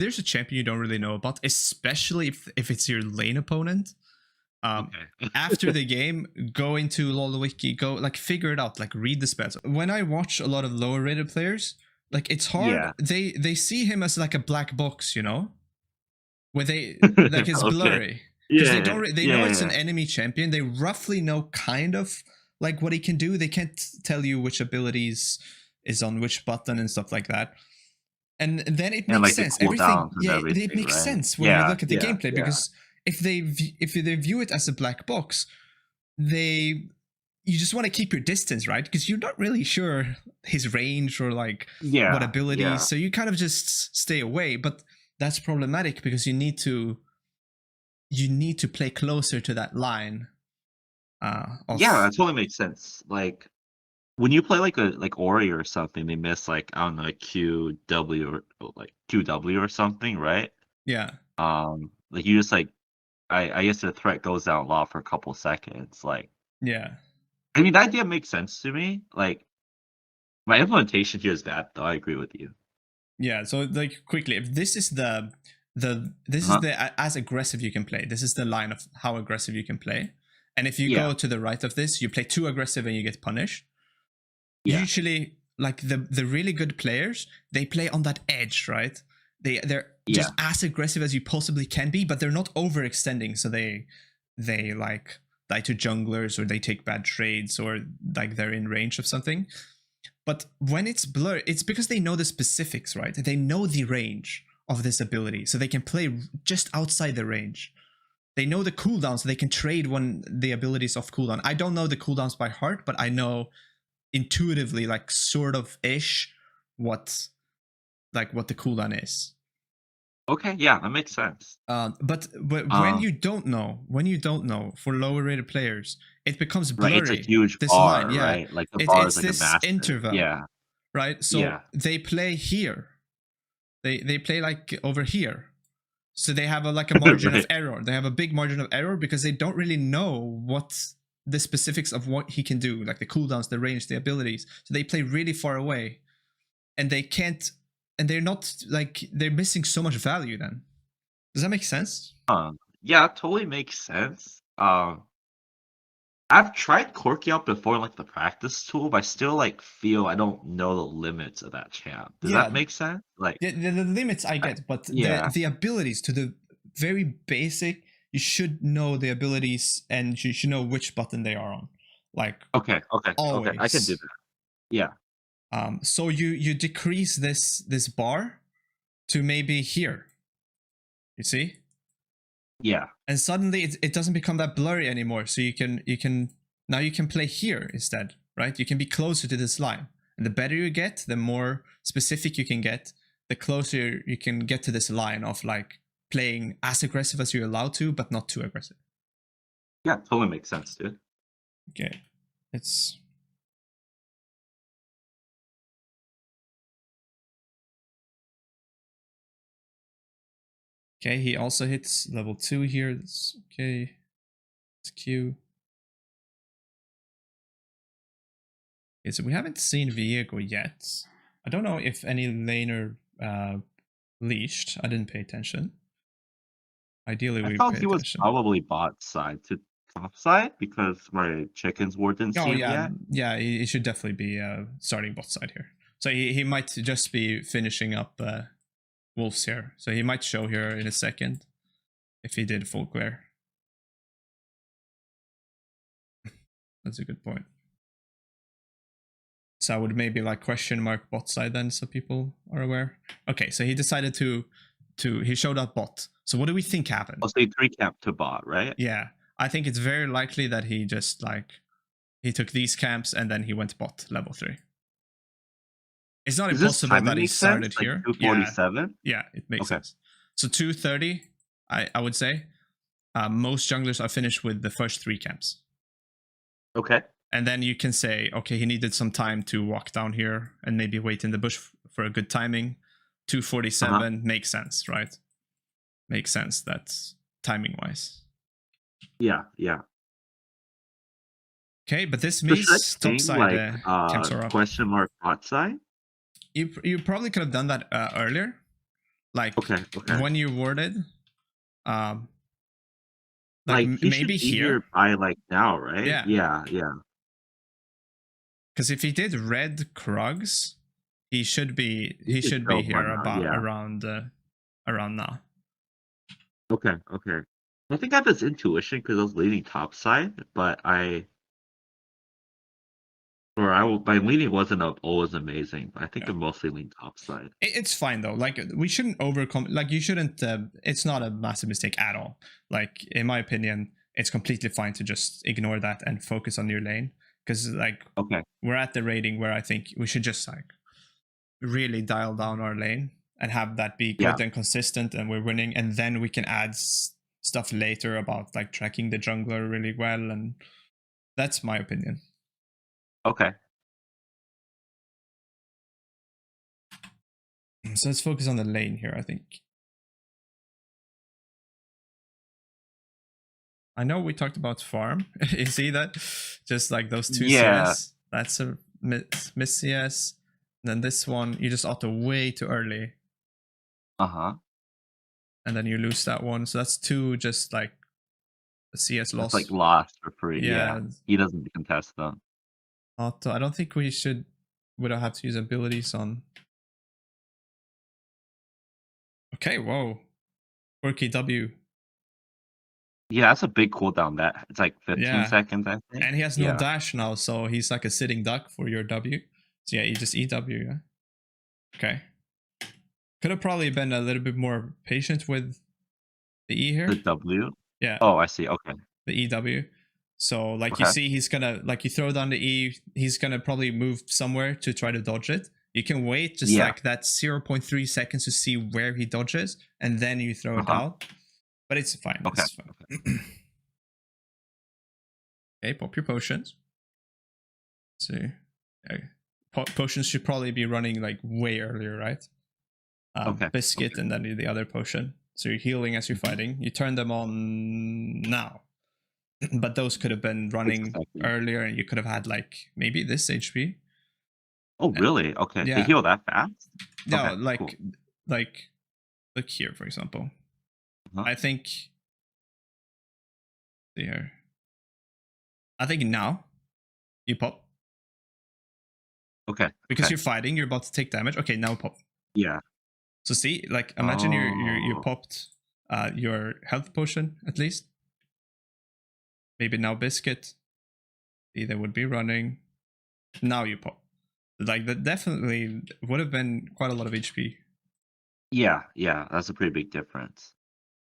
there's a champion you don't really know about, especially if it's your lane opponent. Okay. After the game, go into LoLWiki, go like figure it out, like read the spells. When I watch a lot of lower rated players, like it's hard. Yeah. They see him as like a black box, you know, where they like it's Okay. blurry because they Yeah. don't they know it's an Yeah. enemy champion. They roughly know kind of like what he can do. They can't tell you which abilities is on which button and stuff like that. And then it And makes like the sense. Everything, cooldowns and yeah, it everything, makes right? sense when you Yeah. look at the Yeah. gameplay Yeah. because if they view it as a black box, they you just want to keep your distance, right? Because you're not really sure his range or like what Yeah. abilities, Yeah. so you kind of just stay away. But that's problematic because you need to play closer to that line Yeah, of that totally makes sense. Like when you play like a like Ori or something, they miss like I don't know, like QW or like QW or something, right? yeah. Like you just like I guess the threat goes down a lot for a couple seconds. Like Yeah. I mean, the idea makes sense to me. Like my implementation here is bad, though. I agree with you. Yeah, so like quickly, if this is this is Uh-huh. the as aggressive you can play. This is the line of how aggressive you can play. And if you Yeah, go to the right of this, you play too aggressive and you get punished. yeah, Usually like the really good players, they play on that edge, right? They're yeah. just as aggressive as you possibly can be, but they're not overextending, so they like die to junglers or they take bad trades or like they're in range of something. But when it's blurred, it's because they know the specifics, right? They know the range of this ability, so they can play just outside the range. They know the cooldowns, so they can trade when the ability is off cooldown. I don't know the cooldowns by heart, but I know intuitively, like sort of ish, what what the cooldown is. Okay, yeah, that makes sense. But Um, when you don't know, for lower rated players, it becomes right, it's a blurry. huge This line, bar, yeah, right? Like the bar is it's like a this massive. interval, Yeah, right? So yeah. they play here. They play like over here. So they have like a margin of Right. error. They have a big margin of error because they don't really know what the specifics of what he can do, like the cooldowns, the range, the abilities. So they play really far away, and they can't, and they're not like they're missing so much value. Then does that make sense? Yeah, it totally makes sense. I've tried Corki out before, like the practice tool, but I still like feel I don't know the limits of that champ. Does that Yeah, make sense? Like, the limits I I, get, but yeah. the abilities to the very basic, you should know the abilities and you should know which button they are on, like Okay, okay, okay. I can do always. that. Yeah, So you decrease this bar to maybe here, you see, yeah. and suddenly it doesn't become that blurry anymore. So you can now you can play here instead, right? You can be closer to this line, and the better you get, the more specific you can get, the closer you can get to this line of like playing as aggressive as you're allowed to, but not too aggressive. Yeah, totally makes sense, dude. Okay, it's okay. He also hits level 2 here. That's okay. It's Q. Okay, so we haven't seen Viego yet. I don't know if any laner leashed. I didn't pay attention. Ideally, I we thought pay he was attention. probably bot side to top side because my chickens war didn't Oh see him yeah, yet. yeah. He should definitely be starting bot side here. So he might just be finishing up wolves here. So he might show here in a second if he did full clear. That's a good point. So I would maybe like question mark bot side then, so people are aware. Okay, so he decided to he showed up bot. So what do we think happened? I'll say 3 camp to bot, right? Yeah, I think it's very likely that he just like he took these camps and then he went bot level 3. It's not Does this impossible timing that he make sense? started Like here. Yeah, 247? yeah, it makes Okay. sense. So 230, I would say. Most junglers are finished with the first 3 camps. Okay. And then you can say, okay, he needed some time to walk down here and maybe wait in the bush for a good timing. Uh-huh. 247 makes sense, right? Makes sense. That's timing wise. Yeah, yeah. Okay, but this So should I means ping topside like camps are up. question mark bot side? You probably could have done that earlier, Like Okay. Okay. when you warded, um, like Like he should maybe be here, here by like now, right? yeah. Yeah. Yeah. Because if he did red Krugs, he should be He should show up by here now. about Yeah. around now. Okay. Okay. I think I have this intuition because I was leaning top side, but my leaning wasn't always amazing. I think Yeah. I mostly lean top side. It's fine though. Like we shouldn't overcome. Like you shouldn't. It's not a massive mistake at all. Like in my opinion, it's completely fine to just ignore that and focus on your lane. Because like Okay. we're at the rating where I think we should just like really dial down our lane and have that be Yeah. good and consistent, and we're winning. And then we can add stuff later about like tracking the jungler really well, and that's my opinion. Okay. So let's focus on the lane here. I think. I know we talked about farm. You see that? Just like those two Yeah. CS. That's a miss CS. And then this one, you just auto way too early. Uh-huh. And then you lose that one. So that's two just like a CS It's loss. like lost for free. Yeah. Yeah. He doesn't contest them. Auto. I don't think we don't have to use abilities on. Okay, whoa. Quirky W. Yeah, that's a big cooldown. That it's like 15 seconds, I think. And he has no dash now, so he's like a sitting duck for your W. So yeah, you just EW, yeah. Okay. Could have probably been a little bit more patient with the E here. The W? Yeah. Oh, I see. Okay. The EW. So like you see, he's gonna like you throw down the E, he's gonna probably move somewhere to try to dodge it. You can wait just like that 0.3 seconds to see where he dodges, and then you throw it out. But it's fine. Okay. It's fine. Okay, pop your potions. Let's see. Okay. Potions should probably be running like way earlier, right? Biscuit and then the other potion. So you're healing as you're fighting. You turn them on now. But those could have been running earlier, and you could have had like maybe this HP. Oh, really? Okay. Yeah. They heal that fast? No, Okay, like cool. like look here, for example. I think see here. I think now you pop. Okay. Because you're fighting, you're about to take damage. Okay, now pop. Yeah. So see, like imagine you popped your health potion at least. Maybe now biscuit. See, they would be running. Now you pop. Like that definitely would have been quite a lot of HP. Yeah, yeah, that's a pretty big difference.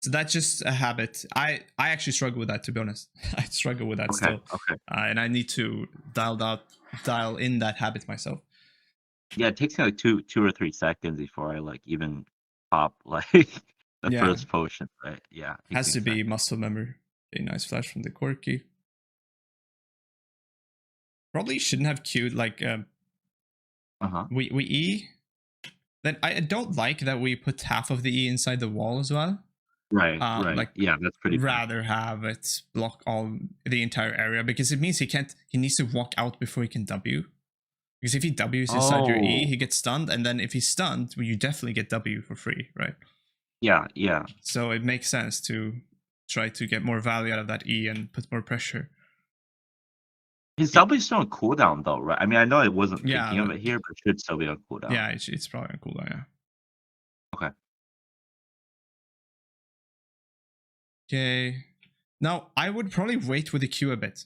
So that's just a habit. I actually struggle with that, to be honest. I struggle with that still. Okay. And I need to dial in that habit myself. Yeah, it takes me like 2 or 3 seconds before I like even pop like the first potion, right? Yeah. Has to be muscle memory. Okay, nice flash from the Quirky. Probably shouldn't have queued like we E. Then I don't like that we put half of the E inside the wall as well. Right. Like, yeah, that's pretty rather have it block all the entire area, because it means he needs to walk out before he can W. Because if he W's inside your E, he gets stunned, and then if he's stunned, well, you definitely get W for free, right? Yeah. So it makes sense to try to get more value out of that E and put more pressure. His W is still on cooldown though, right? I mean, I know it wasn't thinking of it here, but it should still be on cooldown. Yeah, it's probably on cooldown, yeah. Okay. Now, I would probably wait with the Q a bit.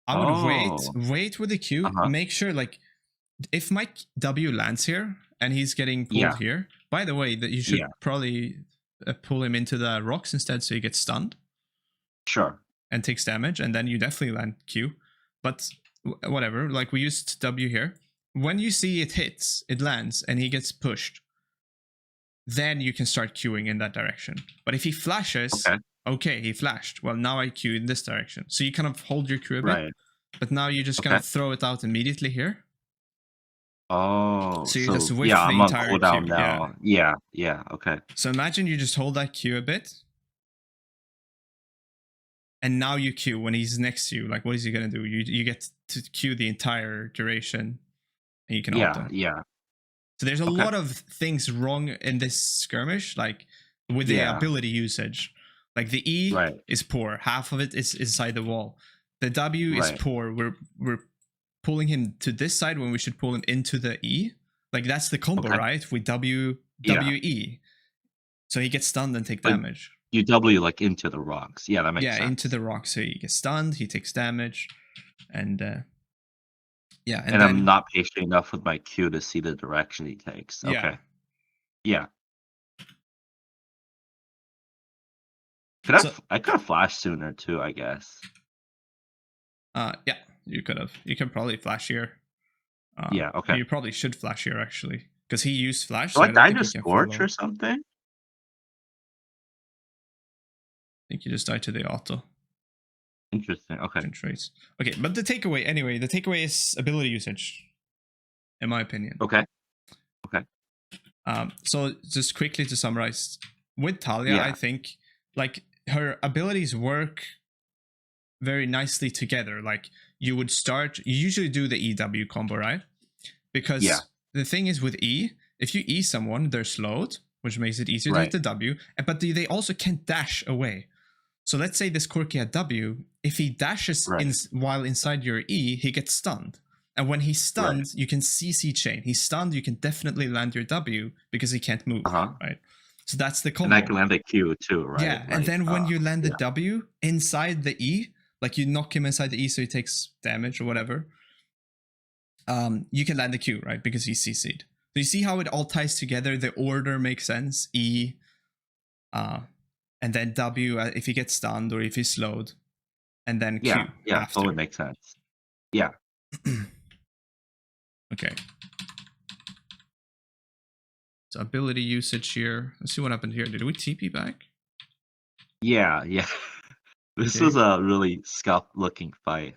I would wait with the Q, make sure, like, if my W lands here, and he's getting pulled here, by the way, that you should probably pull him into the rocks instead, so he gets stunned. Sure. And takes damage, and then you definitely land Q. But whatever, like we used W here. When you see it hits, it lands, and he gets pushed, then you can start queuing in that direction. But if he flashes, okay, he flashed. Well, now I queue in this direction. So you kind of hold your queue a bit, but now you just kind of throw it out immediately here. Oh, so you just whiff the the entire cooldown queue. now. Yeah, okay. So imagine you just hold that queue a bit, and now you queue when he's next to you. Like, what is he gonna do? You get to queue the entire duration, and you can auto. Yeah. So there's a Okay. lot of things wrong in this skirmish, like with the Yeah. ability usage. Like the E Right. is poor, half of it is inside the wall. The W is Right. poor. We're pulling him to this side when we should pull him into the E. Like that's the combo, Okay. right? We W Yeah. W E. So he gets stunned and take But damage. you W like into the rocks. Yeah, that makes Yeah, sense. into the rock. So he gets stunned, he takes damage, and yeah, And then I'm not patient enough with my Q to see the direction he takes. yeah. Okay. Yeah. So I could have flashed sooner too, I guess. yeah, you could have. You can probably flash here. Yeah, okay. You probably should flash here actually, because he used flash, Do so I I don't die think to he can Scorch follow. or something? I think you just die to the auto Interesting. Okay. traits. Okay, but the takeaway anyway. The takeaway is ability usage, in my opinion. Okay. Okay. So just quickly to summarize, with Taliyah, Yeah. I think like her abilities work very nicely together. Like you usually do the EW combo, right? Because Yeah. the thing is with E, if you E someone, they're slowed, which makes it easier to Right. hit the W, but they also can't dash away. So let's say this Corki had W, if he dashes Right. while inside your E, he gets stunned. And when he's stunned, you can CC chain. He's stunned, you can definitely land your W because he can't move, Uh-huh. right? So that's the And combo. I can land a Q too, right? Yeah, and then when you land the yeah. W inside the E, like you knock him inside the E so he takes damage or whatever, you can land the Q, right? Because he's CC'd. So you see how it all ties together? The order makes sense. E, and then W if he gets stunned or if he's slowed, and then Yeah, Q yeah, after. totally makes sense. Yeah. Okay. So ability usage here. Let's see what happened here. Did we TP back? Yeah, yeah. This Okay. was a really scuffed looking fight.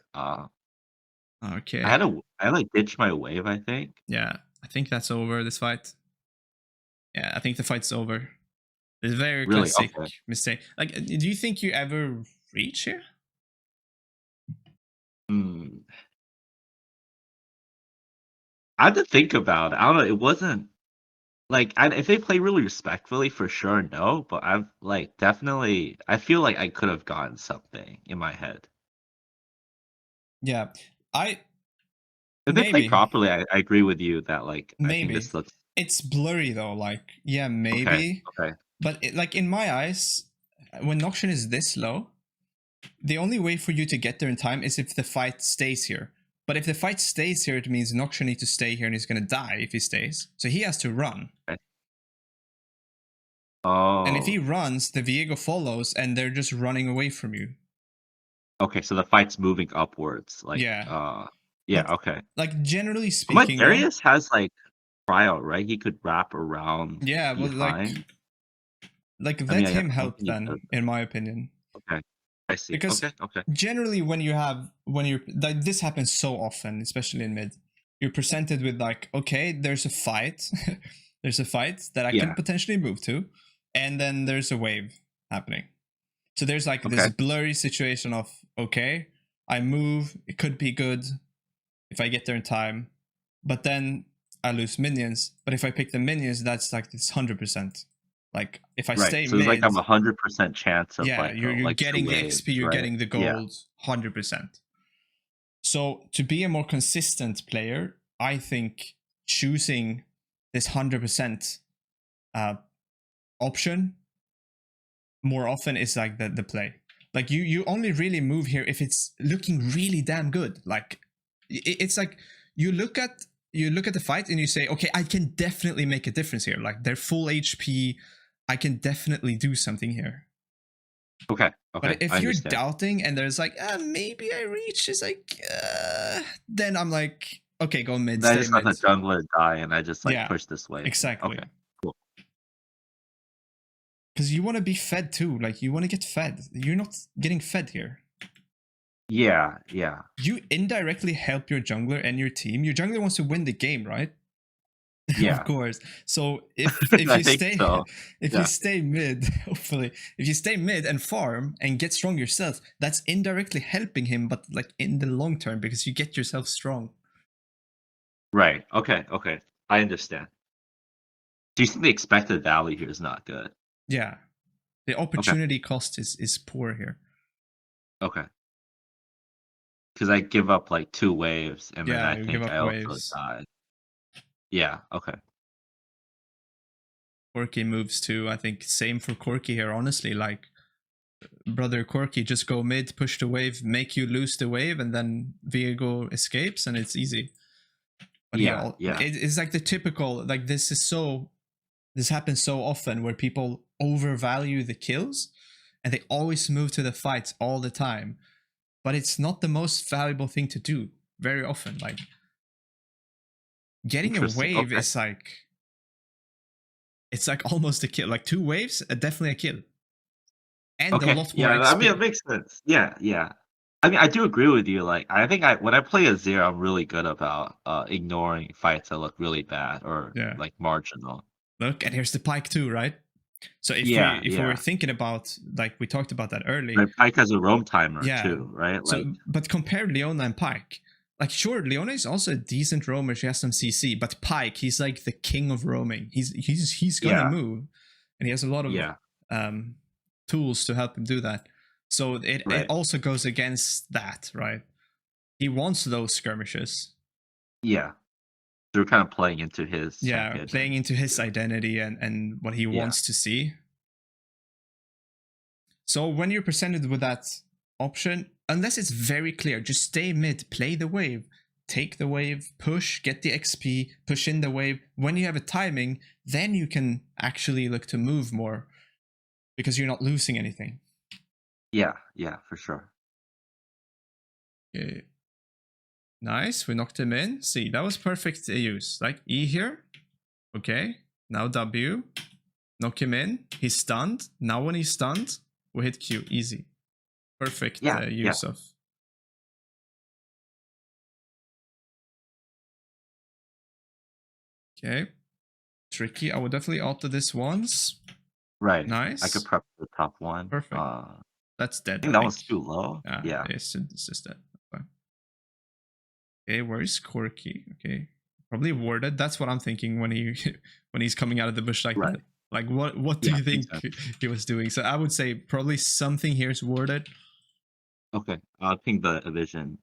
Okay. I like ditched my wave, I think. Yeah, I think that's over, this fight. Yeah, I think the fight's over. It's a very Really? classic Okay. mistake. Like, do you think you ever reach here? Hmm. I had to think about it. I don't know. It wasn't like if they play really respectfully, for sure, no. But I've like definitely. I feel like I could have gotten something in my head. Yeah, If they play maybe. properly, I agree with you that like I think Maybe. this looks It's blurry though, like, yeah, maybe. okay. But like in my eyes, when Noxian is this low, the only way for you to get there in time is if the fight stays here. But if the fight stays here, it means Noxian needs to stay here and he's gonna die if he stays. So he has to run. Okay. Oh. And if he runs, the Viego follows and they're just running away from you. Okay, so the fight's moving upwards. Like Yeah. yeah, But, okay. like generally But my speaking, though, Darius has like cryo, right? He could wrap around yeah, well, behind. like I let mean, I him don't help think he then, does. in my opinion. Okay. I see. Because Okay. generally when you're like, this happens so often, especially in mid, you're presented with like, okay, there's a fight there's a fight that I Yeah. can potentially move to, and then there's a wave happening. So there's like this Okay. blurry situation of, okay, I move, it could be good if I get there in time, but then I lose minions. But if I pick the minions, that's like this 100%. Like if I Right. stay So there's like mid, a 100% chance of yeah, like you're like getting two the waves, XP, you're right? getting the Yeah. gold, 100%. So to be a more consistent player, I think choosing this 100% option more often is like the play. Like you only really move here if it's looking really damn good. Like it's like you look at the fight and you say, okay, I can definitely make a difference here. Like they're full HP, I can definitely do something here. Okay. But if I you're understand. doubting and there's like, maybe I reach, it's like, then I'm like, okay, go mid, Then I stay just let mid. the jungler die and I just like Yeah, push this way. exactly. Okay. Cool. Because you want to be fed too. Like you want to get fed. You're not getting fed here. Yeah. You indirectly help your jungler and your team. Your jungler wants to win the game, right? Yeah. Of course. So if I you think stay so. if Yeah. you stay mid, hopefully, if you stay mid and farm and get strong yourself, that's indirectly helping him, but like in the long term, because you get yourself strong. Right. Okay. I understand. Do you think the expected value here is not good? Yeah, the Okay. opportunity cost is poor here. Okay. Because I give up like 2 waves, and then Yeah, I you give think up I also waves. die. Yeah. Okay. Corky moves too. I think same for Corky here. Honestly, like brother Corky, just go mid, push the wave, make you lose the wave, and then Viego escapes, and it's easy. But Yeah. Yeah. it's like the typical, like this happens so often where people overvalue the kills, and they always move to the fights all the time. But it's not the most valuable thing to do very often. Like getting a Interesting. wave Okay. is like, it's like almost a kill. Like 2 waves, definitely a kill, and a Okay. lot more Yeah. I mean, it XP. makes sense. Yeah. Yeah. I mean, I do agree with you. Like, I think when I play a zero, I'm really good about ignoring fights that look really bad or Yeah. like marginal. Look, and here's the pike too, right? So Yeah. if we were Yeah. thinking about, like we talked about that early, Right. Pike has a roam timer yeah. too, right? Like, So but compare Leona and Pike. Like sure, Leona is also a decent roamer. She has some CC, but Pike, he's like the king of roaming. He's gonna yeah. move, and he has a lot of Yeah. um, tools to help him do that. So it Right. also goes against that, right? He wants those skirmishes. Yeah. They're kind of playing into his Yeah, champion. playing into his identity and what he Yeah. wants to see. So when you're presented with that option, unless it's very clear, just stay mid, play the wave, take the wave, push, get the XP, push in the wave. When you have a timing, then you can actually look to move more because you're not losing anything. Yeah. Yeah. For sure. Okay. Nice, we knocked him in. See, that was perfect use. Like E here. Okay, now W. Knock him in. He's stunned. Now when he's stunned, we hit Q. Easy. Perfect Yeah. Yeah. use of. Okay. Tricky. I would definitely auto this once. Right. I could Nice. prep the top one. Perfect. I That's dead, think I that think. one's too low. Yeah, Yeah. it's just dead. Okay, where is Corky? Okay. Probably warded. That's what I'm thinking when he when he's coming out of the bush like Right. that. Like what do Yeah. you think Makes sense. he was doing? So I would say probably something here is warded. Okay. I'll ping the vision.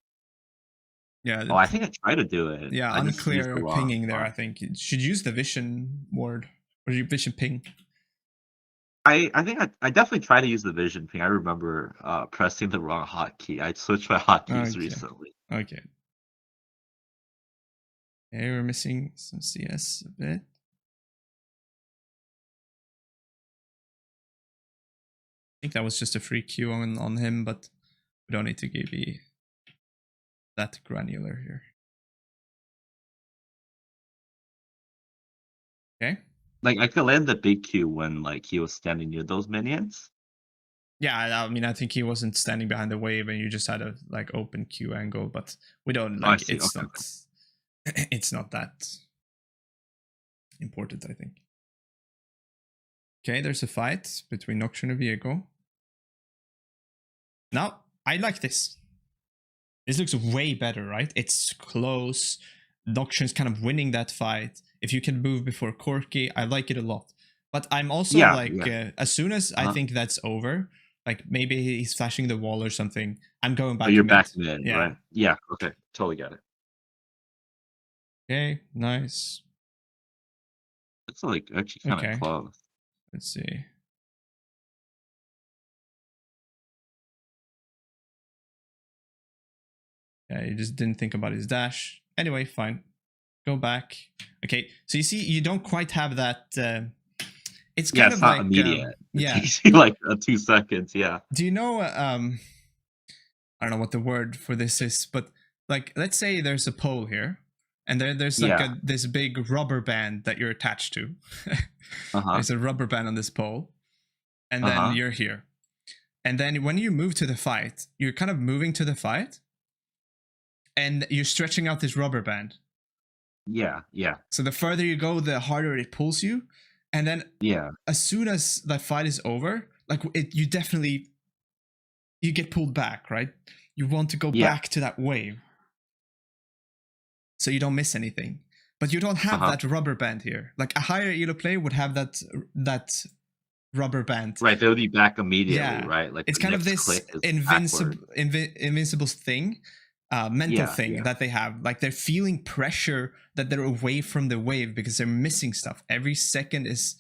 Yeah, Oh, I think I tried to do it. yeah, I just used the unclear wrong pinging there. spot. I think you should use the vision ward or your vision ping. I think I definitely tried to use the vision ping. I remember pressing the wrong hotkey. I switched my hotkeys Okay, recently. okay. Okay, we're missing some CS a bit. I think that was just a free Q on him, but we don't need to be that granular here. Okay. Like I could land the big Q when like he was standing near those minions. Yeah, I mean, I think he wasn't standing behind the wave, and you just had a like open Q angle, but we don't Oh, I like see. it's Okay. not it's not that important, I think. Okay, there's a fight between Nocturne and Viego. Now, I like this. This looks way better, right? It's close. Nocturne's kind of winning that fight. If you can move before Corky, I like it a lot. But I'm also Yeah. like, Yeah. as soon as I Uh-huh. think that's over, like maybe he's flashing the wall or something, I'm going Oh, back you're mid. back mid, Yeah. right? Yeah. Okay. Totally get it. Okay, nice. It's like actually kind of Okay, close. let's see. Yeah, he just didn't think about his dash. Anyway, fine. Go back. Okay, so you see, you don't quite have that. It's Yeah, kind it's of not like, immediate. It yeah. takes you like 2 seconds. Yeah. Do you know? I don't know what the word for this is, but like, let's say there's a pole here, and there's like Yeah. this big rubber band that you're attached to. Uh-huh. There's a rubber band on this pole, and then Uh-huh. you're here. And then when you move to the fight, you're kind of moving to the fight, and you're stretching out this rubber band. Yeah. Yeah. So the further you go, the harder it pulls you. And then Yeah. as soon as that fight is over, like you definitely you get pulled back, right? You want to go Yeah. back to that wave so you don't miss anything. but you don't have Uh-huh. that rubber band here. Like a higher elo player would have that rubber band. Right, they would be back immediately, Yeah, right? Like it's the kind of next this click is backward. invincible thing, mental Yeah, thing yeah. that they have. Like they're feeling pressure that they're away from the wave because they're missing stuff. Every second is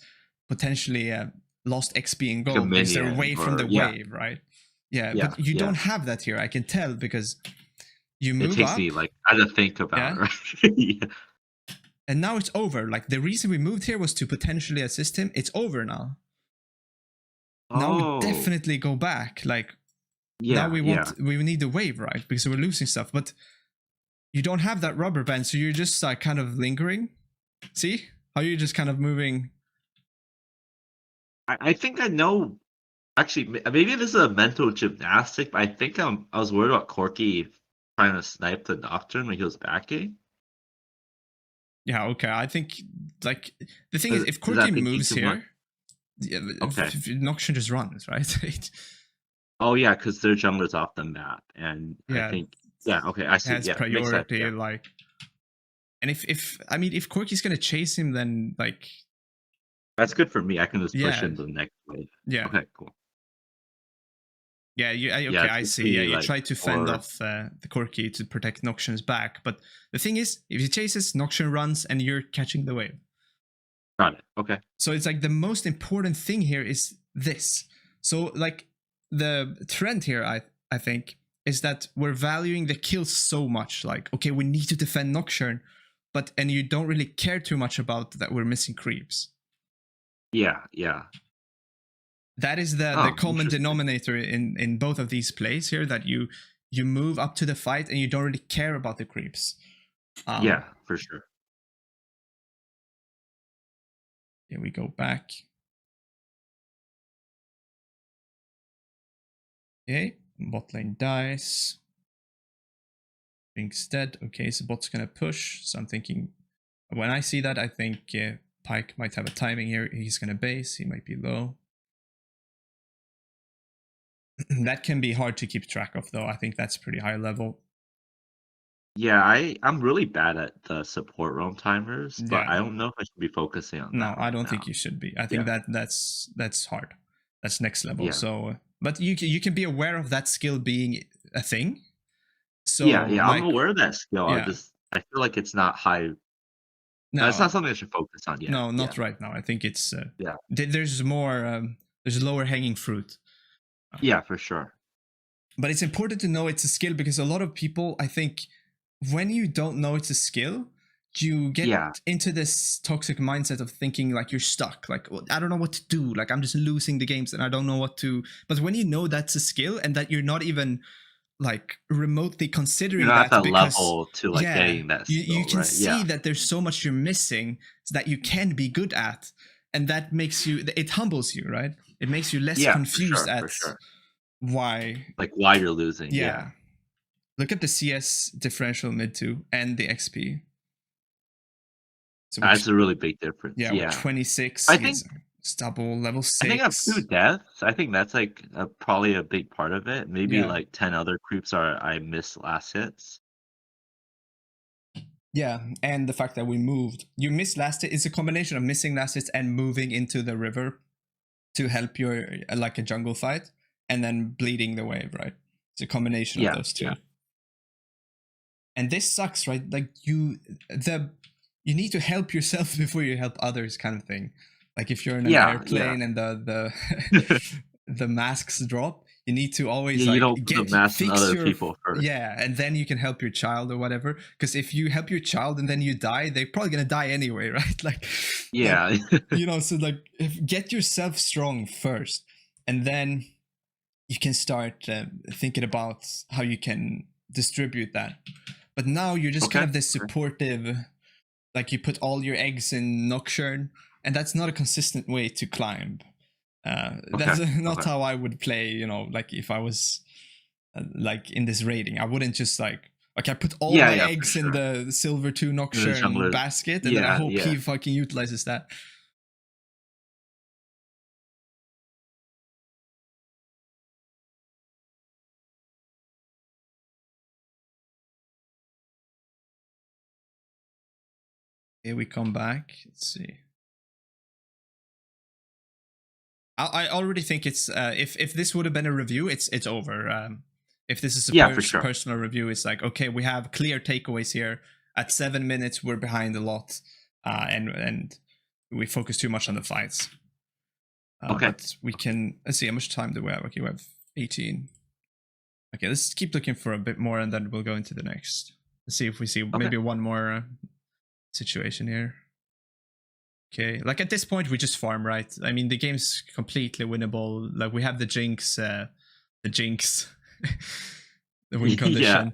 potentially a lost XP in Like a gold because they're minion away from or the wave, right? Yeah, yeah, but you yeah. don't have that here. I can tell because you It move takes up, me, like, I had to think about yeah, it, right? Yeah. and now it's over. Like the reason we moved here was to potentially assist him. It's over now. Now we Oh, definitely go back. Like now yeah, yeah. we need the wave, right? Because we're losing stuff, but you don't have that rubber band, so you're just like kind of lingering. See how you're just kind of moving. I think I know actually, maybe this is a mental gymnastic, but I think I was worried about Corky trying to snipe the Nocturne when he was backing. Yeah, okay. I think like the thing is, Is if is Corky that thinking moves too much? here, yeah, Okay. if Noxian just runs, right? Oh, yeah, because their jungler's off the map, and I Yeah, think yeah, okay, I see, has yeah, makes sense, priority. yeah. Like, and if I mean, if Corky's gonna chase him, then like, That's good for me, I can just push yeah, into the next wave. yeah. Okay, cool. Yeah, Yeah, okay, it I gives see. Yeah, me, you like, try to fend more off the Corki to protect Noxian's back, but the thing is, if he chases, Noxian runs, and you're catching the wave. got it, okay. So it's like the most important thing here is this. So like the trend here, I think, is that we're valuing the kills so much. Like, okay, we need to defend Nocturne, and you don't really care too much about that we're missing creeps. Yeah, yeah. That is the Oh, common interesting. denominator in both of these plays here, that you move up to the fight and you don't really care about the creeps. Yeah, for sure. Here we go back. Okay, bot lane dies. Pink's dead. Okay, so bot's gonna push. So I'm thinking, when I see that, I think Pyke might have a timing here. He's gonna base. He might be low. That can be hard to keep track of, though. I think that's pretty high level. Yeah, I'm really bad at the support roam timers, but I Yeah. don't know if I should be focusing on No, that I right don't think now. you should be. I think Yeah, that's hard. That's next level. yeah. So, but you can be aware of that skill being a thing. Yeah, So yeah, I'm like, aware of that skill, yeah. I feel like it's not high it's No, not something I should focus on yet. no, Yeah, not right now. I think it's yeah. there's more there's lower hanging fruit. Yeah, for sure. But it's important to know it's a skill, because a lot of people, I think, when you don't know it's a skill, you get Yeah. into this toxic mindset of thinking like you're stuck. Like, well, I don't know what to do. Like, I'm just losing the games and I don't know what to. But when you know that's a skill and that you're not even like remotely You're considering not at that, that because level to, like, yeah, getting that you skill, can right? Yeah. see that there's so much you're missing that you can be good at, and that makes you, it humbles you, right? It makes you less Yeah, confused for at sure. why. Like, why you're losing, yeah. Yeah, look at the CS differential mid 2 and the XP. So That's a really big difference, we're yeah. 26. I He's think double level I think I have 2 6. deaths. I think that's, like, probably a big part of it. Maybe, Yeah. like, 10 other creeps are I missed last hits. Yeah, and the fact that we moved. You missed last hit. It's a combination of missing last hits and moving into the river to help your like a jungle fight, and then bleeding the wave, right? It's a combination of Yeah, those two. yeah. And this sucks, right? Like you need to help yourself before you help others, kind of thing. Like if you're in an Yeah, yeah. airplane and the the masks drop, you need to always Yeah, you like don't put the get mask on fix other your, people first. yeah, and then you can help your child or whatever. Because if you help your child and then you die, they're probably gonna die anyway, right? Like Yeah. so like get yourself strong first, and then you can start thinking about how you can distribute that. But now you're just kind Okay, of this okay. supportive, like you put all your eggs in Nocturne, and that's not a consistent way to climb. Okay, That's not okay. how I would play. Like if I was like in this rating, I wouldn't just like, okay, I put all Yeah, my yeah, for eggs in sure. the silver 2 And the Nocturne junglers basket, and then I yeah, hope yeah. he fucking utilizes that. Here we come back. Let's see. I already think it's if this would have been a review, it's over. If this is a Yeah, for sure. personal review, it's like, okay, we have clear takeaways here. At 7 minutes, we're behind a lot, and we focus too much on the fights. Okay. But we can, let's see, how much time do we have? Okay, we have 18. Okay, let's keep looking for a bit more, and then we'll go into the next. Let's see if we see maybe one more situation here. Okay, like at this point we just farm, right? I mean, the game's completely winnable. Like we have the jinx, the win condition.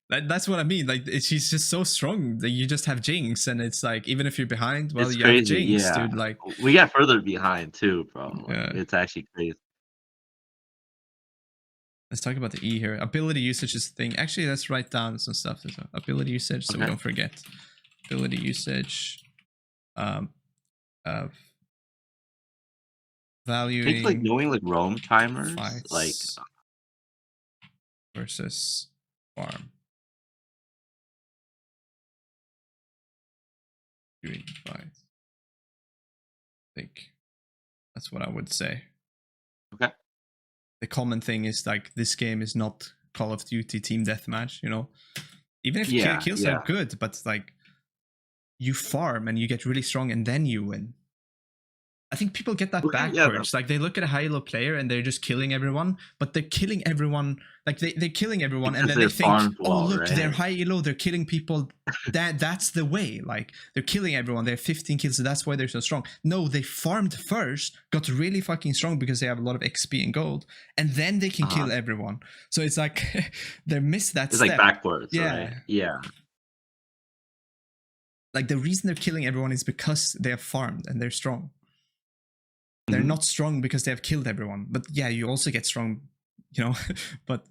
That's what I mean. Like she's just so strong that you just have jinx, and it's like even if you're behind, well, It's you crazy, have jinx, yeah. dude. Like We got further behind too, bro. Like, yeah. it's actually crazy. Let's talk about the E here. Ability usage is the thing. Actually, let's write down some stuff. Ability usage, so we don't forget. Ability usage. Of valuing. Things like knowing like roam timers, fights like versus farm. Doing fights. I think that's what I would say. Okay. The common thing is like this game is not Call of Duty team deathmatch, you know. Even if kills are good, but like you farm and you get really strong and then you win. I think people get that backwards. Like they look at a high-elo player and they're just killing everyone, but they're killing everyone. Like they're killing everyone, because and then they think, "Oh, look, right? They're high-elo. They're killing people. That's the way. Like they're killing everyone. They have 15 kills, so that's why they're so strong." No, they farmed first, got really fucking strong because they have a lot of XP and gold, and then they can kill everyone. So it's like they miss that. It's step. Like backwards. Yeah, right? Yeah. Like the reason they're killing everyone is because they have farmed and they're strong. They're not strong because they have killed everyone. But yeah, you also get strong, you know. But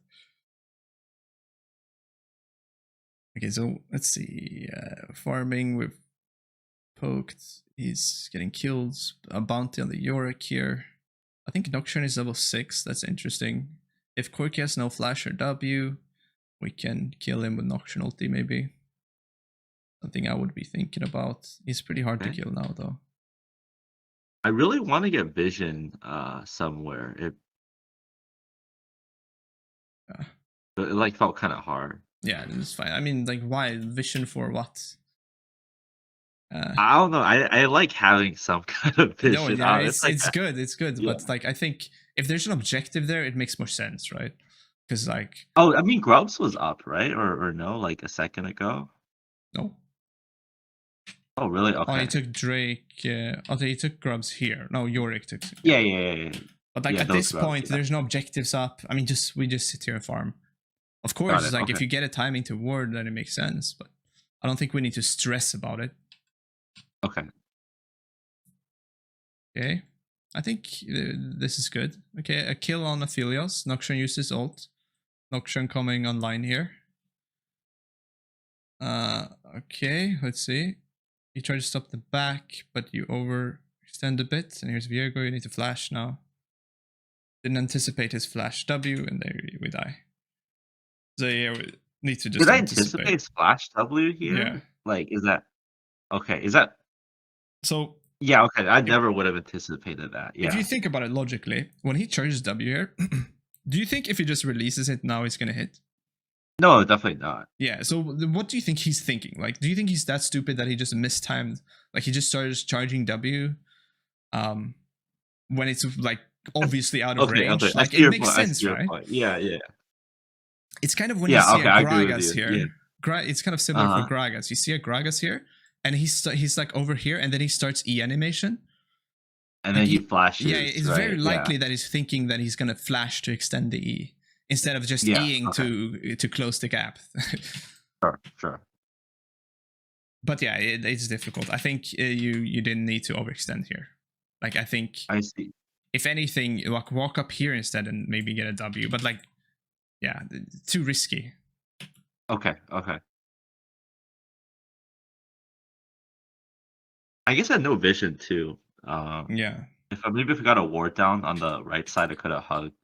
okay, so let's see. Farming with poked. He's getting killed. A bounty on the Yorick here. I think Nocturne is level 6. That's interesting. If Corki has no flash or W, we can kill him with Nocturne ulti maybe. Something I would be thinking about. He's pretty hard to kill now though. I really want to get vision somewhere. It like felt kind of hard. Yeah, it's fine. I mean, like, why vision for what? I don't know. I like having some kind of vision. No, yeah, it's good. It's good, yeah. But like, I think if there's an objective there, it makes more sense, right? Because like, oh, I mean, Grubs was up, right? Or no, like a second ago. No. Oh, really? Okay. Oh, he took Drake. Okay, he took Grubs here. No, Yorick took. Yeah. But like at this point, there's no objectives up. I mean, we just sit here and farm. Of course, it's like if you get a timing to ward, then it makes sense. But I don't think we need to stress about it. Okay. Okay. I think this is good. Okay, a kill on Aphelios. Nocturne uses ult. Nocturne coming online here. Okay, let's see. You try to stop the back, but you overextend a bit. And here's Viego. You need to flash now. Didn't anticipate his flash W, and there we die. So yeah, we need to just. Did I anticipate splash W here? Yeah. Like, is that okay? Is that so? Yeah, okay. I never would have anticipated that. Yeah. If you think about it logically, when he charges W here, do you think if he just releases it now, he's gonna hit? No, definitely not. Yeah. So what do you think he's thinking? Like, do you think he's that stupid that he just mistimed? Like, he just started charging W, when it's like obviously out of range. Okay. Like, it makes sense, right? Yeah. It's kind of when you see a Gragas here. Yeah. It's kind of similar for Gragas. You see a Gragas here, and he's like over here, and then he starts E animation. And then he flashes. Yeah, it's very likely that he's thinking that he's gonna flash to extend the E instead of just Eing to close the gap. Sure. But yeah, it's difficult. I think you didn't need to overextend here. Like, I think I see. If anything, like walk up here instead and maybe get a W. But like, yeah, too risky. Okay. I guess I had no vision too. Yeah. If I got a ward down on the right side, I could have hugged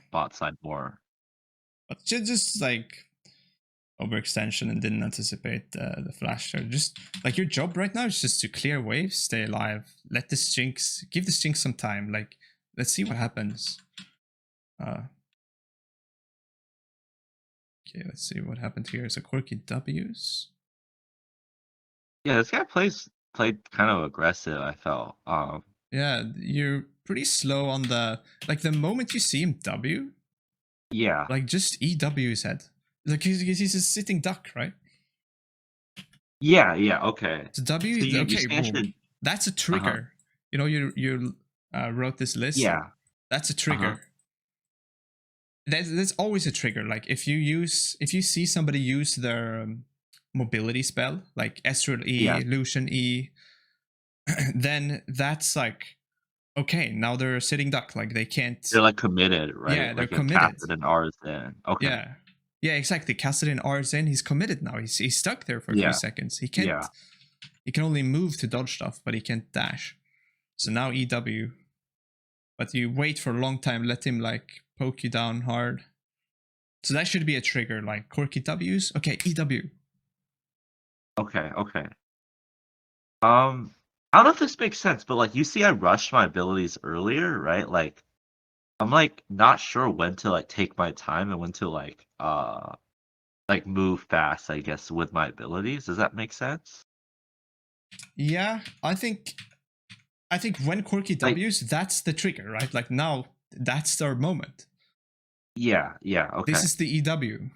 bot side more. But just like overextension and didn't anticipate the flash. So just like your job right now is just to clear waves, stay alive, let this Jinx, give this Jinx some time. Like, let's see what happens. Okay, let's see what happened here. So Quirky W's. Yeah, this guy played kind of aggressive, I felt. Yeah, you're pretty slow on the the moment you see him W, Yeah. like just EW his head. Like he's a sitting duck, right? Yeah, yeah, okay. So W, So you okay, say I boom. should That's a trigger. You know, you wrote this list. Yeah. That's a trigger. That's always a trigger. Like if you see somebody use their mobility spell, like Ezreal E, Yeah. Lucian E, then that's like, okay, now they're a sitting duck. Like they can't. They're like committed, right? Yeah, they're like committed. Captain and R's in. Okay. Yeah. Yeah, exactly. Kassadin R's in. He's committed now. He's stuck there for a few seconds. He can't. Yeah. He can only move to dodge stuff, but he can't dash. So now EW. But you wait for a long time, let him like poke you down hard. So that should be a trigger, like quirky W's. Okay, EW. Okay, okay. I don't know if this makes sense, but like you see I rushed my abilities earlier, right? Like I'm like not sure when to like take my time and when to like move fast, I guess, with my abilities. Does that make sense? Yeah, I think when quirky Like, W's, that's the trigger, right? Like now that's our moment. yeah, okay. This is the EW.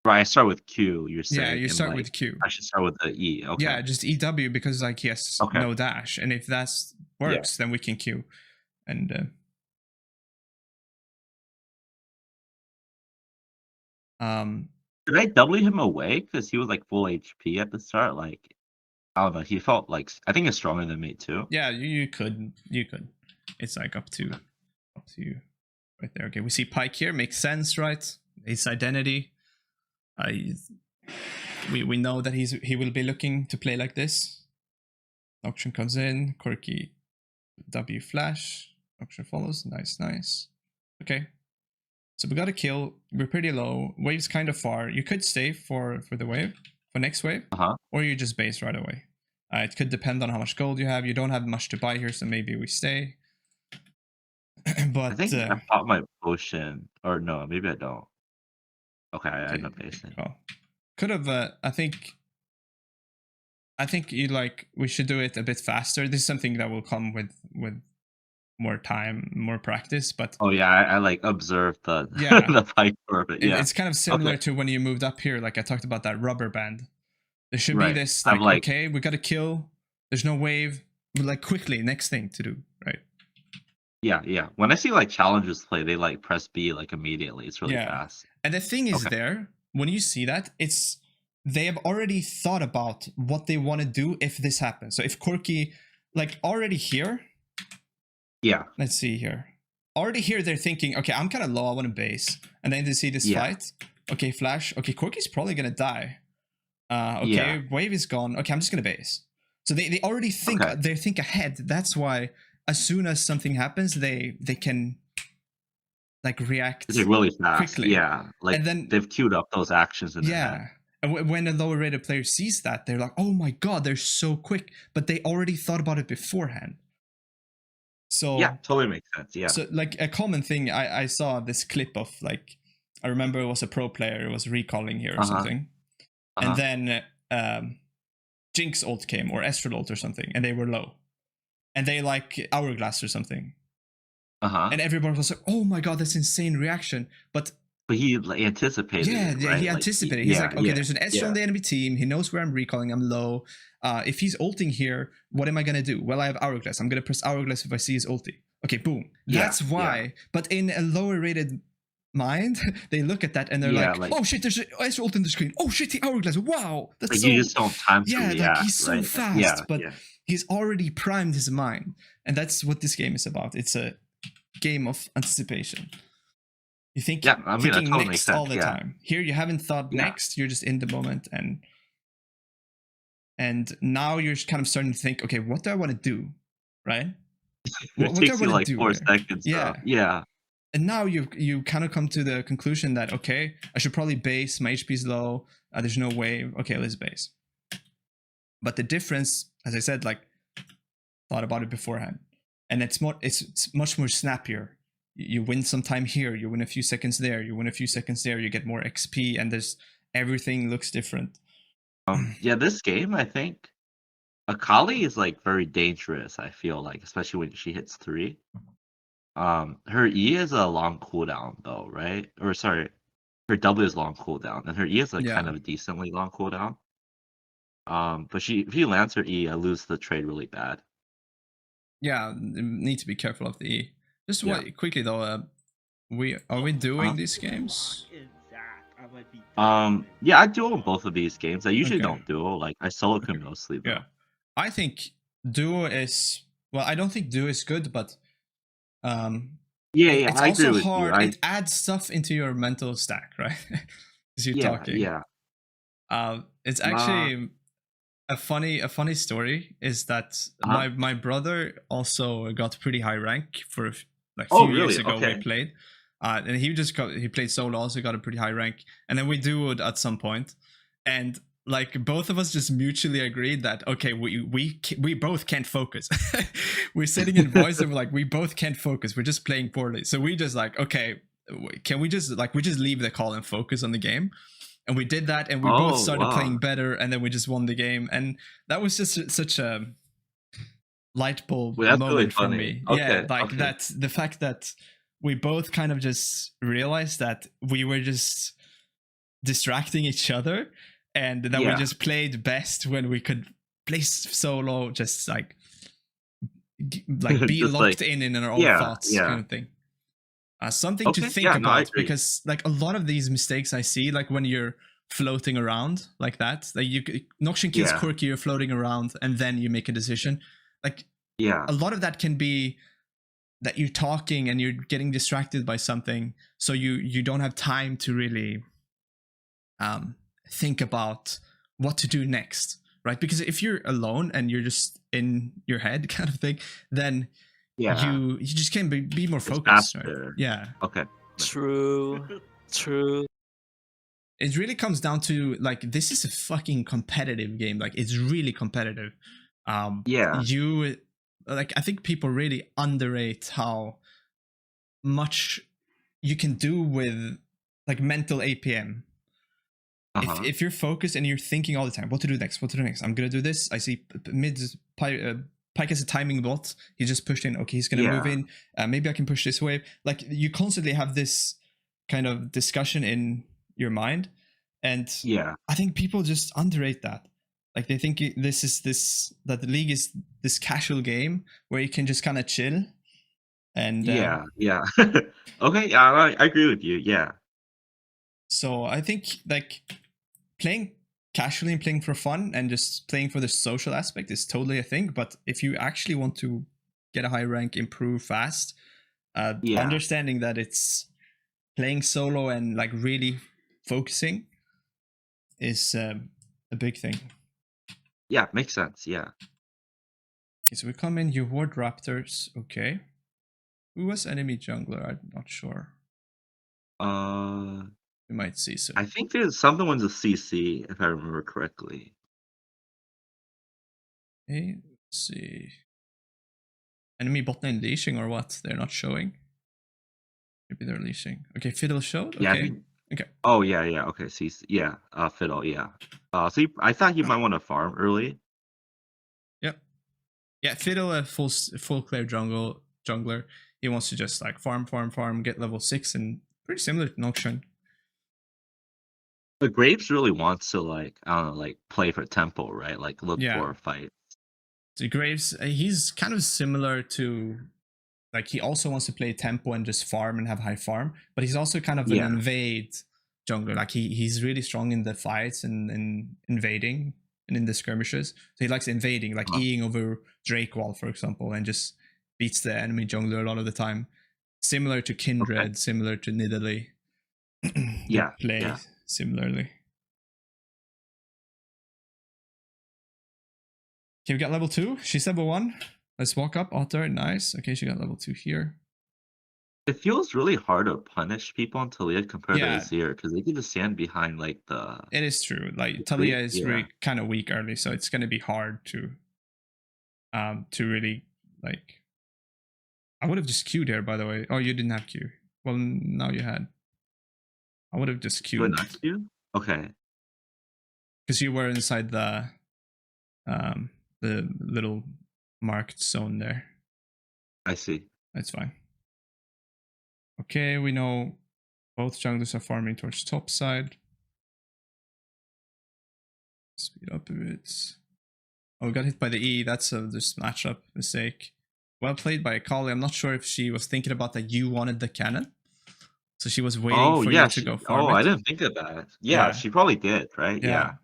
Right, I start with Q, you're saying. Yeah, you start with Q. I should start with the E. Okay. Yeah, just EW because like yes, no dash, and if that works, then we can Q, and Did I W him away because he was like full HP at the start? Like, I don't know. He felt like I think he's stronger than me too. Yeah, you could. It's like up to you right there. Okay, we see Pike here. Makes sense, right? His identity. We know that he will be looking to play like this. Auction comes in. Quirky W flash. Auction follows. Nice. Okay. So we got a kill. We're pretty low. Wave's kind of far. You could stay for the wave, for next wave, or you just base right away. It could depend on how much gold you have. You don't have much to buy here, so maybe we stay. But I think I bought my potion, or no, maybe I don't. Okay, I end up basing. Oh, could have. I think you like we should do it a bit faster. This is something that will come with more time, more practice. But oh yeah, I like observed the the Pike orbit. Yeah, it's kind of similar to when you moved up here. Like I talked about that rubber band. There should be this like, okay, we got to kill. There's no wave. Like quickly, next thing to do, right? Yeah. When I see like challengers play, they like press B like immediately. It's really fast. And the thing is there, when you see that, it's they have already thought about what they want to do if this happens. So if Quirky, like already here. Yeah. Let's see here. Already here, they're thinking, okay, I'm kind of low. I want to base. And then they see this fight. Okay, flash. Okay, Quirky's probably going to die. Okay, wave is gone. Okay, I'm just going to base. So they already think, they think ahead. That's why as soon as something happens, they can like react really fast quickly. Yeah, like and then they've queued up those actions in their head. And when a lower rated player sees that, they're like, oh my god, they're so quick. But they already thought about it beforehand. So yeah, totally makes sense. Yeah. So like a common thing, I saw this clip of like, I remember it was a pro player who was recalling here or something. And then Jinx ult came or Ezreal ult or something, and they were low. And they like hourglass or something. And everyone was like, oh my god, that's insane reaction. But he anticipated. Yeah, right? He anticipated. He's like, okay, there's an Ezreal on the enemy team. He knows where I'm recalling. I'm low. If he's ulting here, what am I gonna do? Well, I have hourglass. I'm gonna press hourglass if I see his ulti. Okay, boom. That's why. But in a lower rated mind, they look at that and they're like, oh shit, there's an Ezreal ult in the screen. Oh shit, the hourglass. Wow, that's so. You just don't have time to react. Like he's so fast, but he's already primed his mind, and that's what this game is about. It's a game of anticipation. You think thinking totally next all the time. Here you haven't thought next, you're just in the moment, and now you're kind of starting to think, okay, what do I want to do? Right? What do I want to do? 4 seconds. Yeah. And now you kind of come to the conclusion that, okay, I should probably base. My HP is low. There's no wave. Okay, let's base. But the difference, as I said, like, thought about it beforehand, and it's much more snappier. You win some time here, you win a few seconds there, you win a few seconds there, you get more XP, and there's everything looks different. Yeah, this game, I think Akali is like very dangerous, I feel like, especially when she hits 3. Her E is a long cooldown though, right? Or sorry, her W is long cooldown, and her E is like Yeah. kind of a decently long cooldown. But if she lands her E, I lose the trade really bad. Yeah, need to be careful of the E. Just Yeah. quickly though, are we doing these games? Yeah, I duo both of these games. I usually Okay. don't duo. Like I solo queue mostly though. Yeah, I think duo is, well, I don't think duo is good, but Yeah, it's I agree also with you. hard. It adds stuff into your mental stack, right? As you're talking. Yeah. It's Uh, actually a funny story is that uh-huh. my brother also got pretty high rank for like Oh, few years really? ago. We Okay. played, and he played solo, also got a pretty high rank, and then we duoed at some point, and like both of us just mutually agreed that, okay, we both can't focus. We're sitting in voice and we're like, we both can't focus, we're just playing poorly, so we just like, okay, can we just leave the call and focus on the game. And we did that, and we both Oh, started wow. playing better, and then we just won the game. And that was just such a light bulb Wait, that's really moment for funny. me. Yeah, Okay, like okay. that's the fact that we both kind of just realized that we were just distracting each other, and that we Yeah. just played best when we could play solo, just like be Just like, locked in our own yeah, thoughts, kind yeah. of thing. Something to Okay, think yeah, no, I about, agree. because like a lot of these mistakes I see, like when you're floating around like that, like Noxian kills Yeah, Corki, you're floating around, and then you make a decision. Like yeah, a lot of that can be that you're talking and you're getting distracted by something, so you don't have time to really think about what to do next, right? Because if you're alone and you're just in your head kind of thing, then yeah. you just can be more It's focused, right? faster. Yeah. Okay. True. True. It really comes down to, like, this is a fucking competitive game. Like, it's really competitive. Yeah. You like, I think people really underrate how much you can do with like mental APM. Uh-huh. If you're focused and you're thinking all the time, what to do next, what to do next, I'm gonna do this. I see mid Pike has a timing bot. He just pushed in. Okay, he's gonna move Yeah. in. Maybe I can push this wave. Like, you constantly have this kind of discussion in your mind, and Yeah. I think people just underrate that. Like, they think that the league is this casual game where you can just kind of chill. And Yeah. Yeah. Okay, yeah, I agree with you. Yeah. so I think, like, playing casually and playing for fun and just playing for the social aspect is totally a thing. But if you actually want to get a high rank, improve fast, Yeah. understanding that it's playing solo and like really focusing is a big thing. Yeah, makes sense. Yeah. Okay, so we come in, you ward raptors. Okay, who was enemy jungler? I'm not sure. Uh, We might see soon. I think there's someone's a CC, if I remember correctly. Okay, let's see. Enemy bot lane leashing or what? They're not showing. Maybe they're leashing. Okay, Fiddle showed. Yeah, I Okay. think. Okay. Oh, yeah. Okay, CC. Yeah. Fiddle. Yeah. I thought you might want to farm early. Yep. Yeah, Fiddle, a full clear jungler. He wants to just like farm, get level 6, and pretty similar to Noxian. But Graves really wants to, like, I don't know, like play for tempo, right? Like look Yeah. for a fight. So Graves, he's kind of similar to, like, he also wants to play tempo and just farm and have high farm, but he's also kind of an Yeah. invade jungler. Like, he's really strong in the fights and in invading and in the skirmishes. So he likes invading, like Eing over Drake Wall, for example, and just beats the enemy jungler a lot of the time. Similar to Kindred, similar to Nidalee. They play similarly. Okay, we got level 2. She's level 1. Let's walk up. Otter, nice. Okay, she got level 2 here. It feels really hard to punish people on Taliyah compared to Yeah, Azir because they can just stand behind like it is true. Like the creep. Talia is Yeah. really kind of weak early, so it's gonna be hard to really like. I would have just queued here, by the way. Oh, you didn't have Q. Well, now you had. I would have just Do it queued next to you? Okay. because you were inside the little marked zone there. I see. That's fine. Okay, we know both junglers are farming towards top side. Speed up a bit. Oh, we got hit by the E. That's a just matchup mistake. Well played by Akali. I'm not sure if she was thinking about that you wanted the cannon. So she was waiting Oh for yeah, you to go oh farm I it. didn't think of that. Yeah, Yeah, she probably did, right? yeah.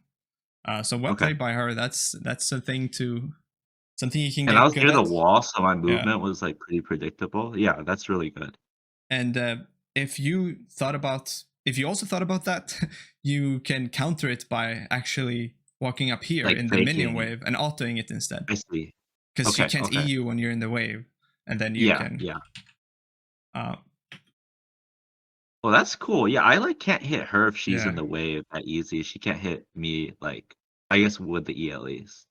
Yeah. So well Okay. played by her. That's a thing to something you can And I get was good near the at. wall, so my Yeah. movement was like pretty predictable. Yeah, that's really good. And if you also thought about that, you can counter it by actually walking up here Like in the minion faking. wave and autoing it instead. I see. Because she Okay, can't okay. EU when you're in the wave, and then you Yeah, can. yeah. Uh, Well, that's cool. Yeah, I like can't hit her if she's in yeah. the wave that easy. She can't hit me like I guess with the E at least.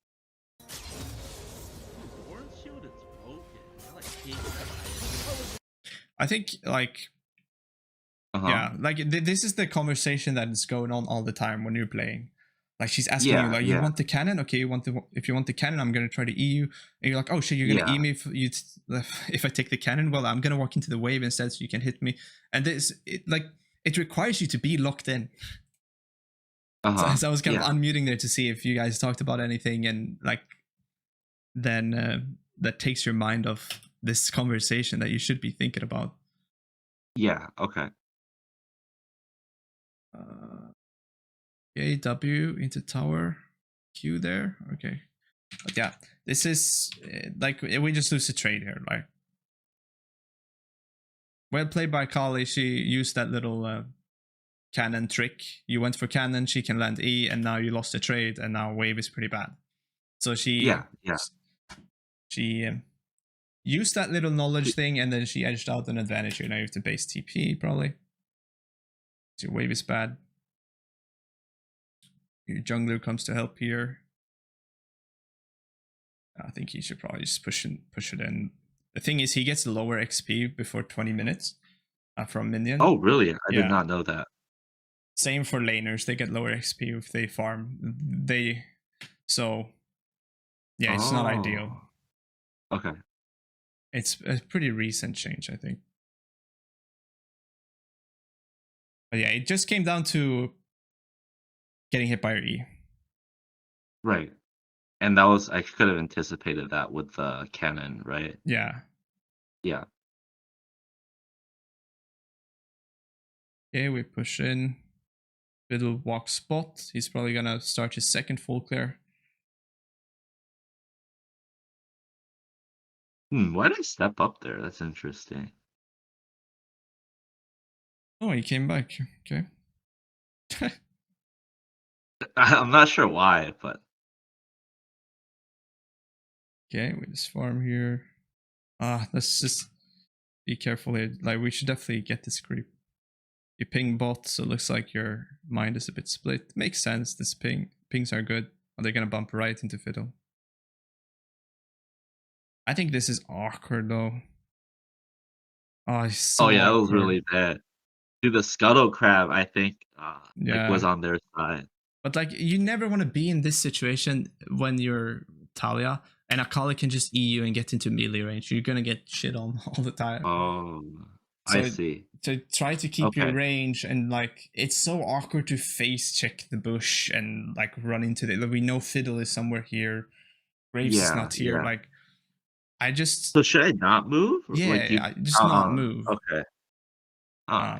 I think like Uh-huh. yeah, like this is the conversation that is going on all the time when you're playing. Like she's asking you, Yeah, like, you yeah. want the cannon? Okay, if you want the cannon, I'm gonna try to EU. And you're like, oh shit, you're gonna Yeah. E me if I take the cannon. Well, I'm gonna walk into the wave instead, so you can hit me. And it requires you to be locked in. Uh-huh. So I was kind Yeah. of unmuting there to see if you guys talked about anything, and like then that takes your mind off this conversation that you should be thinking about. Yeah, okay. Okay, W into tower, Q there. Okay, but yeah, this is like we just lose a trade here. Like, well played by Kali. She used that little cannon trick. You went for cannon, she can land E, and now you lost the trade, and now wave is pretty bad. So Yeah, yeah. she used that little knowledge thing, and then she edged out an advantage here. Now you have to base TP probably. So your wave is bad. Your jungler comes to help here. I think he should probably just push it in. The thing is, he gets lower XP before 20 minutes from minion. Oh, really? I did not know that. Same for laners. They get lower XP if they farm. So yeah, it's not ideal. Okay. It's a pretty recent change, I think. But yeah, it just came down to getting hit by your E. Right. And that was I could have anticipated that with the cannon, right? Yeah. Yeah. Okay, we push in. Fiddle walk spot. He's probably gonna start his second full clear. Why did I step up there? That's interesting. Oh, he came back. Okay. I'm not sure why, but Okay, we just farm here. Let's just be careful here. Like, we should definitely get this creep. You ping bot, so it looks like your mind is a bit split. Makes sense. This pings are good. Are they gonna bump right into Fiddle? I think this is awkward though. Oh, it's so yeah, that was awkward. really bad. Dude, the scuttle crab, I think, was on their side. But like, you never want to be in this situation when you're Taliyah and Akali can just E you and get into melee range. You're gonna get shit on all the time. Oh, So I see. To try to keep your Okay. range, and like, it's so awkward to face check the bush and like run into the. Like, we know Fiddle is somewhere here. Graves is Yeah, not here. yeah. Like, I just So should I not move? yeah, I just not move. Okay.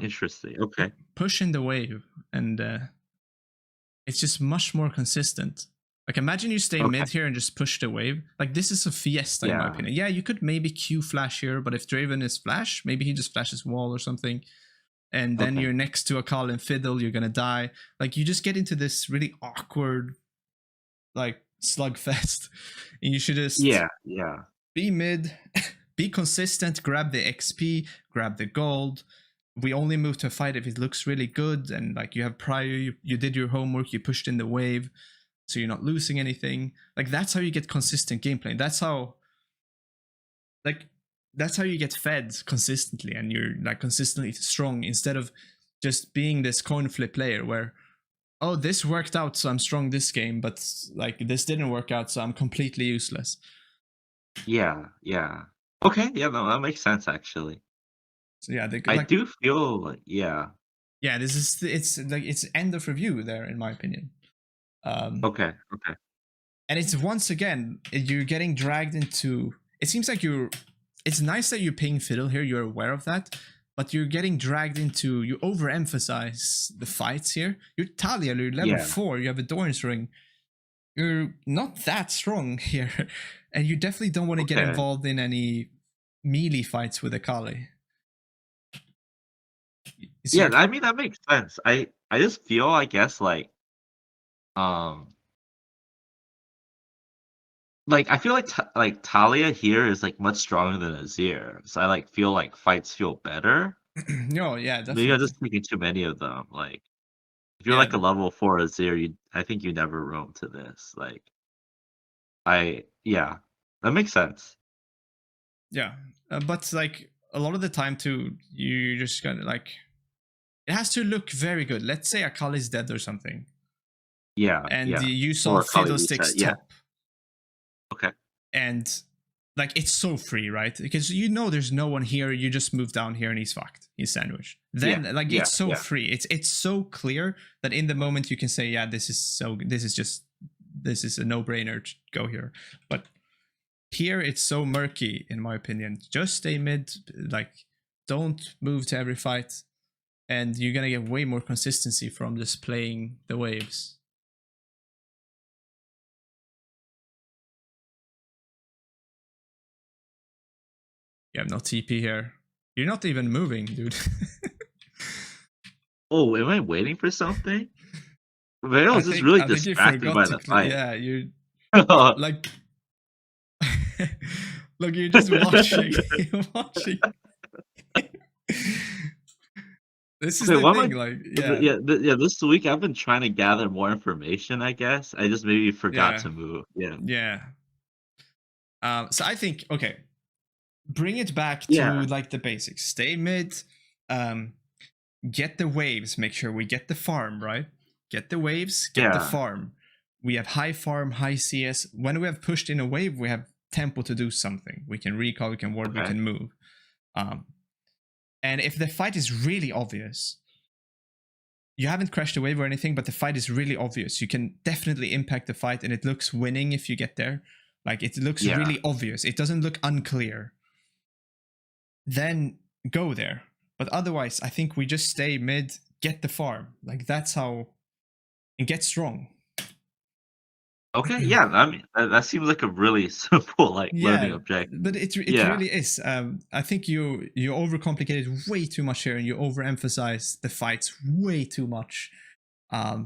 Interesting. Okay. Push in the wave, and it's just much more consistent. Like, imagine you stay mid here and just push the wave. Like, this is a fiesta in my opinion. Yeah, you could maybe Q flash here, but if Draven is flash, maybe he just flashes wall or something. And then you're next to a Call and Fiddle, you're gonna die. Like, you just get into this really awkward, like, slugfest. And you should just Yeah. be mid, be consistent, grab the XP, grab the gold. We only move to a fight if it looks really good and like you have prior, you did your homework, you pushed in the wave, so you're not losing anything. Like that's how you get consistent gameplay. That's how you get fed consistently and you're like consistently strong instead of just being this coin flip player where, oh, this worked out so I'm strong this game, but like this didn't work out so I'm completely useless. Yeah. Okay, yeah, no, that makes sense actually. So yeah, I do feel like yeah, this is it's end of review there in my opinion. Okay. And it's once again you're getting dragged into. It seems like it's nice that you're paying fiddle here. You're aware of that, but you're getting dragged into. You overemphasize the fights here. You're Taliyah. You're level 4. You have a Doran's ring. You're not that strong here, and you definitely don't want to get involved in any melee fights with Akali. Yeah, I mean that makes sense. I just feel, I guess, like I feel like Talia here is like much stronger than Azir, so I like feel like fights feel better. No, yeah, definitely. Maybe I'm just taking too many of them. Like if you're like a level 4 Azir, I think you never roam to this. Like that makes sense. Yeah, but like a lot of the time too, you just kind of like it has to look very good. Let's say Akali's dead or something. Yeah, and you saw Fiddlestick's top. Okay. And like it's so free, right? Because you know there's no one here. You just move down here and he's fucked. He's sandwiched. Then it's so free. It's so clear that in the moment you can say, yeah, this is a no-brainer to go here. But here it's so murky in my opinion. Just stay mid, like don't move to every fight, and you're gonna get way more consistency from just playing the waves. You have no TP here. You're not even moving, dude. Oh, am I waiting for something? Maybe I was just really distracted by the fight. Yeah, you like look, you're just watching. You're watching. This is the thing, like, this week I've been trying to gather more information, I guess. I just maybe forgot to move. Yeah. So I think, okay, bring it back to like the basics. Stay mid, get the waves, make sure we get the farm, right? Get the waves, get the farm. We have high farm, high CS. When we have pushed in a wave, we have tempo to do something. We can recall, we can ward, we can move. And if the fight is really obvious, you haven't crashed a wave or anything, but the fight is really obvious, you can definitely impact the fight and it looks winning if you get there. Like it looks really obvious. It doesn't look unclear. Then go there. But otherwise, I think we just stay mid, get the farm. Like that's how, and get strong. Okay, yeah, I mean that seems like a really simple learning objective. But it really is. I think you overcomplicate it way too much here, and you overemphasize the fights way too much. I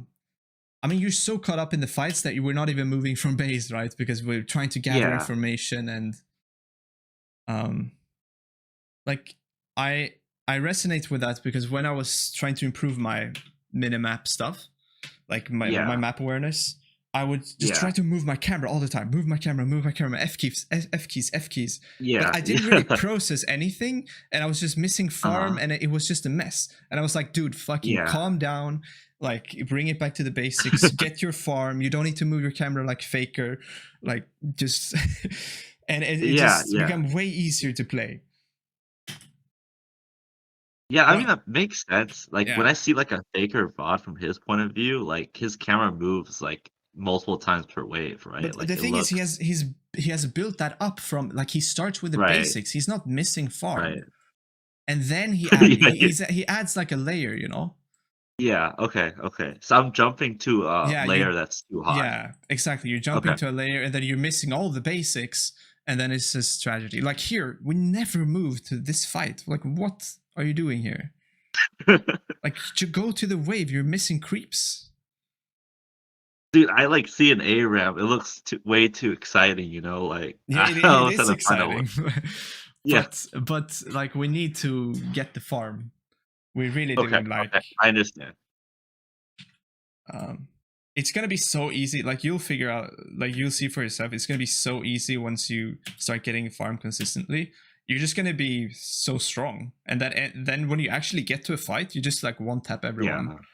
mean, you're so caught up in the fights that you were not even moving from base, right? Because we're trying to gather information and like I resonate with that because when I was trying to improve my minimap stuff, like my map awareness, I would just try to move my camera all the time. Move my camera, F keys. Yeah. But I didn't really process anything, and I was just missing farm, and it was just a mess. And I was like, dude, fucking calm down. Like, bring it back to the basics. Get your farm. You don't need to move your camera like Faker. Like, just... and it just became way easier to play. Yeah, I mean, that makes sense. Like, when I see, like, a Faker VOD from his point of view, like, his camera moves, like, multiple times per wave, right? But like, the thing is, he has built that up from, like, he starts with the basics. He's not missing farm. And then he adds, like, a layer, you know? Yeah, okay. So I'm jumping to a layer that's too high. Yeah, exactly. You're jumping to a layer, and then you're missing all the basics, and then it's just tragedy. Like, here, we never moved to this fight. Like, what are you doing here? Like, to go to the wave, you're missing creeps. Dude, I like see an ARAM. It looks way too exciting, you know. Like, it is exciting. Yeah. but like we need to get the farm. We really do. Okay. Like, Okay. I understand. it's gonna be so easy. Like you'll figure out, like you'll see for yourself. It's gonna be so easy once you start getting farm consistently. You're just gonna be so strong, and then when you actually get to a fight, you just like one tap everyone. Yeah.